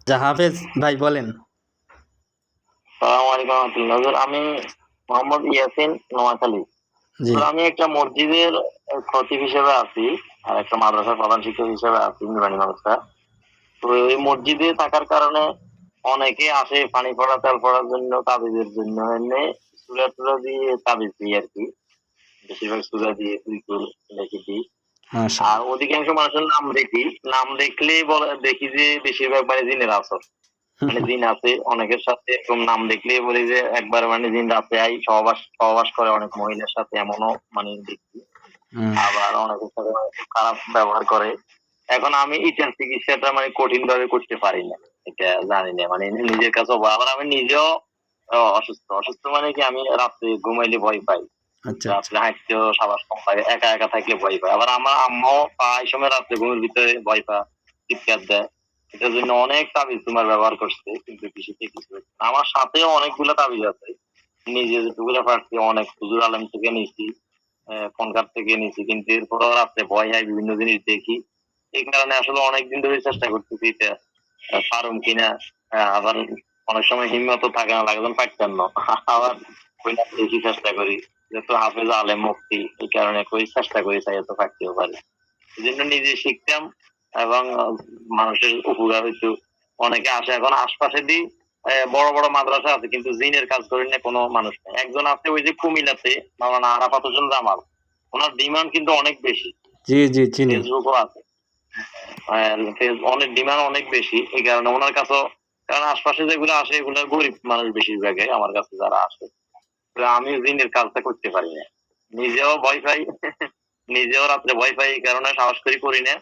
হাফেজ ভাই বলেন। সালাম আলাইকুম রহমতুল্লাহ। হুজুর, আমি মোহাম্মদ ইয়াসিন, নোয়াখালী। জি হুজুর, আমি একটা মসজিদের খতিব হিসেবে আছি, আর একটা মাদ্রাসার প্রধান শিক্ষক হিসেবে আছি, নুরানি মাদ্রাসা। তো এই মসজিদে থাকার কারণে অনেকে আসে পানি পড়া তেল পড়ার জন্য, তাবিজের জন্য। এমনি সুরা টুরা দিয়ে তাবিজ দিই আর কি, বেশিরভাগ সুরা দিয়ে তুইকুল লিখে দিই। আর মাশাআল্লাহ। অধিকাংশ মানুষের নাম দেখি, নাম দেখলেই বলে দেখি যে বেশিরভাগ মানে জিনের আসর, মানে জিন আছে অনেকের সাথে। এরকম নাম দেখলেই বলি যে একবার মানে জিন রাতে আই সহবাস সহবাস করে অনেক মহিলার সাথে, এমনও মানে দেখি। আবার অনেকের সাথে মানে খুব খারাপ ব্যবহার করে। এখন আমি এটার চিকিৎসাটা মানে কঠিন ভাবে করতে পারি না, এটা জানি না, মানে নিজের কাছে আবার আমি নিজেও অসুস্থ। অসুস্থ মানে কি, আমি রাত্রে ঘুমাইলে ভয় পাই, আচ্ছা আচ্ছা। রাত্রে হাঁটতেও সাবাস কম লাগে, একা একা থাকলে ভয় পায়। আবার আমার আম্মাও প্রায় সময় রাত্রে ঘুমের ভিতরে ভয় পায়, চিৎকার দেয়। এটার জন্য অনেক তাবিজ তোমার ব্যবহার করছে, কিন্তু কিছুতে কিছু হচ্ছে না। আমার সাথেও অনেকগুলো তাবিজ আছে, নিজে যেটুকুলা পারছি অনেক হুজুর আলম থেকে নিয়েছি, ফোনকার থেকে নিয়েছি, কিন্তু এরপরও রাত্রে ভয় হয়, বিভিন্ন জিনিস দেখি। এই কারণে আসলে অনেকদিন ধরে চেষ্টা করতেছি এটা পারুম কিনা। আবার অনেক সময় হিম্মত থাকে না, লাগে পারতাম না। আবার ওই না দেখি চেষ্টা করি, যেহেতু হাফেজ আলেম মুফতি, এই কারণে কই চেষ্টা করি, চাই তো থাকতেও পারি। এই জন্য নিজে শিখতাম এবং মানুষের উপকার হইতো। অনেকে আসে, এখন আশপাশে দিই বড় বড় মাদ্রাসা আছে, কিন্তু জিনের কাজ করেন না কোনো মানুষ নেই। একজন আছে ওই যে কুমিল্লাতে, মাওলানা আরাফাত হোসেন জামাল, ওনার ডিমান্ড কিন্তু অনেক বেশি, জি জি চিনি। ফেসবুকও আছে। অনেক ডিমান্ড অনেক বেশি, এই কারণে ওনার কাছেও, কারণ আশপাশে যেগুলো আসে এগুলো গরিব মানুষ বেশিরভাগই আমার কাছে যারা আসে। তো আমি জিনের কাজটা করতে পারি না, নিজেও ভয় পাই। নিজেও রাত্রে ভয় পাই, এই কারণে সাহস করি না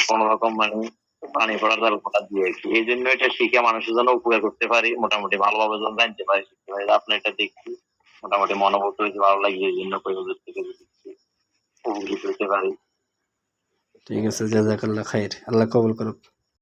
কোন রকম মানে পানি পড়ার গল্পটা দিয়ে আর কি। এই জন্য এটা শিখে মানুষের জন্য উপকার করতে পারি, মোটামুটি ভালোভাবে যেন জানতে পারি, শিখতে পারি। আপনি এটা দেখছি মোটামুটি মনোভূত হয়েছে, ভালো লাগে, এই জন্য পরিবেশ থেকে দেখছি, উপকৃত হতে পারি। ঠিক আছে, জাযাকাল্লাহ খাইর, আল্লাহ কবুল করুক।